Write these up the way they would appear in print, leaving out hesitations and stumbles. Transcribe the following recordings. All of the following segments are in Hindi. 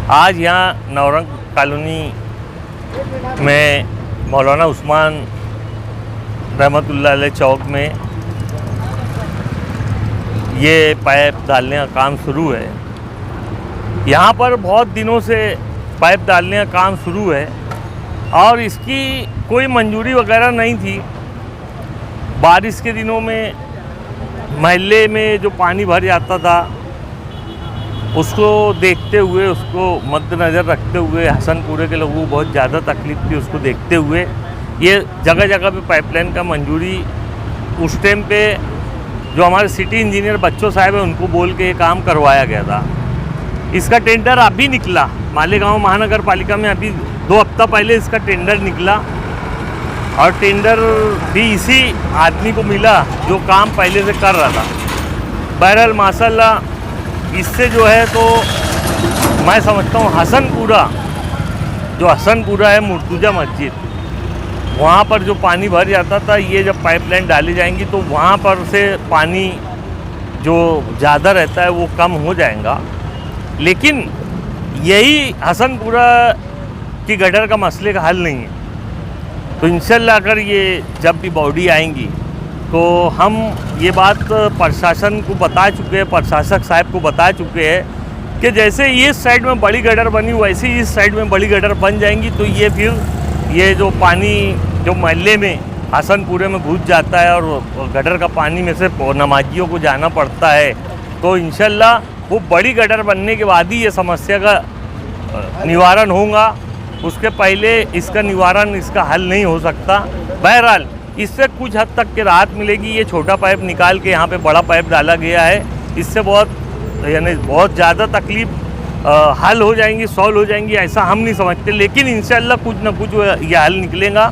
आज यहाँ नवरंग कॉलोनी में मौलाना उस्मान रहमतुल्लाह अलैह चौक में ये पाइप डालने का काम शुरू है। यहाँ पर बहुत दिनों से पाइप डालने का काम शुरू है और इसकी कोई मंजूरी वगैरह नहीं थी। बारिश के दिनों में महल्ले में जो पानी भर जाता था उसको देखते हुए, उसको मद्देनज़र रखते हुए हसनपुरे के लोगों को बहुत ज़्यादा तकलीफ़ थी। उसको देखते हुए ये जगह जगह पे पाइपलाइन का मंजूरी उस टाइम पे जो हमारे सिटी इंजीनियर बच्चों साहब हैं उनको बोल के ये काम करवाया गया था। इसका टेंडर अभी निकला, मालेगांव महानगर पालिका में अभी 2 हफ्ता पहले इसका टेंडर निकला और टेंडर भी इसी आदमी को मिला जो काम पहले से कर रहा था। बहरहाल माशाल्लाह इससे जो है तो मैं समझता हूँ हसनपुरा है मुर्तुजा मस्जिद, वहाँ पर जो पानी भर जाता था, ये जब पाइपलाइन डाली जाएंगी तो वहाँ पर से पानी जो ज़्यादा रहता है वो कम हो जाएगा। लेकिन यही हसनपुरा की गटर का मसले का हल नहीं है। तो इंशाल्लाह अगर ये जब भी बॉडी आएंगी तो हम ये बात प्रशासन को बता चुके हैं, प्रशासक साहब को बता चुके हैं कि जैसे ये साइड में बड़ी गटर बनी वैसे ही इस साइड में बड़ी गटर बन जाएंगी तो ये फिर ये जो पानी जो महल्ले में हसनपुरे में घुस जाता है और गटर का पानी में से नमाजियों को जाना पड़ता है, तो इंशाल्लाह वो बड़ी गटर बनने के बाद ही ये समस्या का निवारण होगा। उसके पहले इसका निवारण, इसका हल नहीं हो सकता। बहरहाल इससे कुछ हद तक के राहत मिलेगी। ये छोटा पाइप निकाल के यहाँ पे बड़ा पाइप डाला गया है, इससे बहुत ज़्यादा तकलीफ हल हो जाएंगी, सॉल्व हो जाएंगी, ऐसा हम नहीं समझते। लेकिन इंशाल्लाह कुछ ना कुछ ये हल निकलेगा।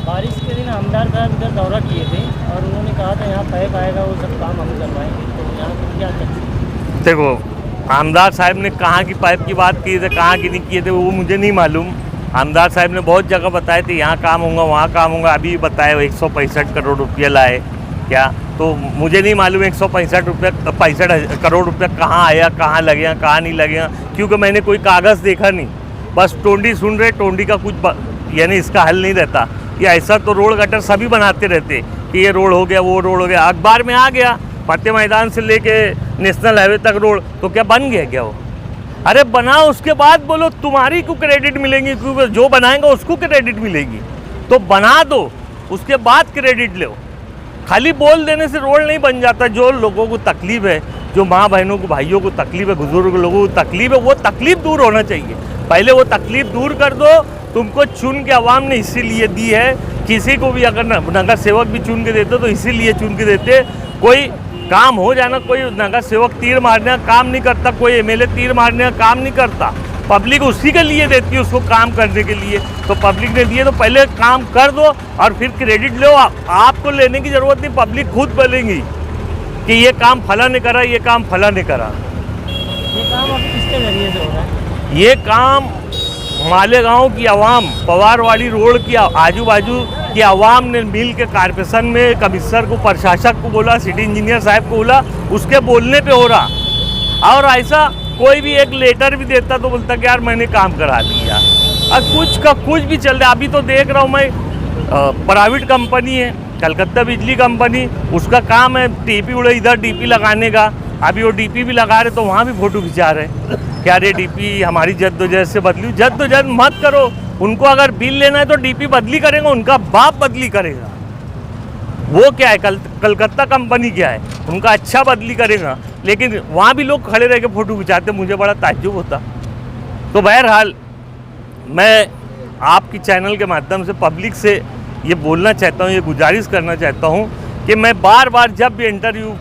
बारिश के दिन आमदार साहब इधर दौरा किए थे और उन्होंने कहा था यहाँ पाइप आएगा, वो सब काम हम करवाएंगे। तो यहाँ पर क्या कर देखो, आमदार साहब ने कहाँ की पाइप की बात की थे, कहाँ की नहीं किए थे वो मुझे नहीं मालूम। आमदार साहब ने बहुत जगह बताए थे यहाँ काम होगा, वहाँ काम होगा। अभी बताए 165 करोड़ रुपये लाए क्या, तो मुझे नहीं मालूम 65 करोड़ रुपये कहाँ आया, कहाँ लगेगा, कहाँ नहीं लगेगा, क्योंकि मैंने कोई कागज़ देखा नहीं। बस टोंडी सुन रहे, टोंडी का कुछ यानी इसका हल नहीं रहता। ये ऐसा तो रोड गटर सभी बनाते रहते कि ये रोड हो गया, वो रोड हो गया, अखबार में आ गया फतेह मैदान से लेके नेशनल हाईवे तक रोड, तो क्या बन गया क्या वो? अरे बनाओ, उसके बाद बोलो तुम्हारी को क्रेडिट मिलेंगी, क्योंकि जो बनाएगा उसको क्रेडिट मिलेगी। तो बना दो, उसके बाद क्रेडिट लो। खाली बोल देने से रोड नहीं बन जाता। जो लोगों को तकलीफ है, जो माँ बहनों को, भाइयों को तकलीफ है, बुजुर्ग लोगों को तकलीफ है, वो तकलीफ दूर होना चाहिए। पहले वो तकलीफ दूर कर दो। तुमको चुन के आवाम ने इसीलिए दी है, किसी को भी अगर नगर सेवक भी चुन के देते तो इसीलिए चुन के देते। कोई काम हो जाना, कोई नगर सेवक तीर मारने का काम नहीं करता, कोई एमएलए तीर मारने का काम नहीं करता। पब्लिक उसी के लिए देती है, उसको काम करने के लिए। तो पब्लिक ने दिए तो पहले काम कर दो और फिर क्रेडिट लो। आपको लेने की ज़रूरत नहीं, पब्लिक खुद बोलेंगी कि ये काम फला ने करा, ये काम फला ने करा। ये काम अब किसके जरिए से हो रहा है? ये काम मालेगांव की आवाम, पवारवाड़ी रोड की आजू बाजू की आवाम ने मिल के कारपोरेशन में कमिश्नर को, प्रशासक को बोला, सिटी इंजीनियर साहब को बोला, उसके बोलने पे हो रहा। और ऐसा कोई भी एक लेटर भी देता तो बोलता कि यार मैंने काम करा दिया। और कुछ का कुछ भी चल रहा है। अभी तो देख रहा हूँ मैं, प्राइवेट कंपनी है कलकत्ता बिजली कंपनी, उसका काम है डीपी उड़े इधर डीपी लगाने का। अभी वो डीपी भी लगा रहे तो वहाँ भी फोटो खिंचा रहे क्या रे डीपी हमारी जद्दोजहद से बदली। जद्दोजहद मत करो, उनको अगर बिल लेना है तो डीपी बदली करेगा, उनका बाप बदली करेगा। वो क्या है, कलकत्ता कंपनी क्या है, उनका अच्छा बदली करेगा। लेकिन वहाँ भी लोग खड़े रह के फ़ोटो खिंचाते, मुझे बड़ा ताज्जुब होता। तो बहरहाल मैं आपकी चैनल के माध्यम से पब्लिक से ये बोलना चाहता हूँ, ये गुजारिश करना चाहता हूँ कि मैं बार बार जब भी इंटरव्यू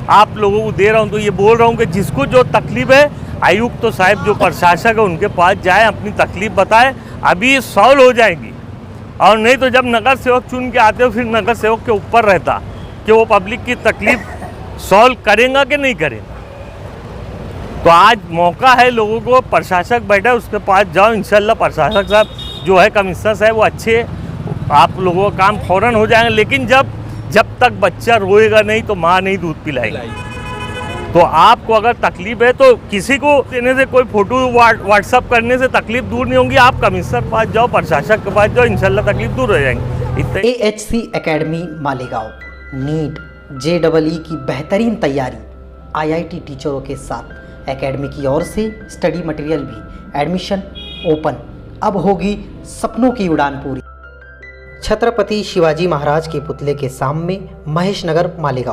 आप लोगों को दे रहा हूँ तो ये बोल रहा हूँ कि जिसको जो तकलीफ़ है, आयुक्त तो साहब जो प्रशासक है उनके पास जाए, अपनी तकलीफ़ बताए, अभी सॉल्व हो जाएगी। और नहीं तो जब नगर सेवक चुन के आते हो फिर नगर सेवक के ऊपर रहता कि वो पब्लिक की तकलीफ़ सॉल्व करेगा कि नहीं करेगा। तो आज मौका है लोगों को, प्रशासक बैठा है उसके पास जाओ, इंशाल्लाह प्रशासक साहब जो है, कमिश्नर साहब वो अच्छे, आप लोगों का काम फ़ौरन हो जाएगा। लेकिन जब तक बच्चा रोएगा नहीं तो माँ नहीं दूध पिलाएगी। तो आपको अगर तकलीफ है तो किसी को देने से, कोई फोटो व्हाट्सअप करने से तकलीफ दूर नहीं होगी। आप कमिश्नर के पास जाओ, प्रशासक के पास जाओ, इंशाल्लाह तकलीफ दूर हो जाएंगी। इतना AHC academy Malegaon NEET JEE की बेहतरीन तैयारी IIT टीचरों के साथ एकेडमी की ओर से स्टडी मटेरियल भी, एडमिशन ओपन। अब होगी सपनों की उड़ान पूरी। छत्रपति शिवाजी महाराज के पुतले के सामने, महेश नगर, मालेगांव।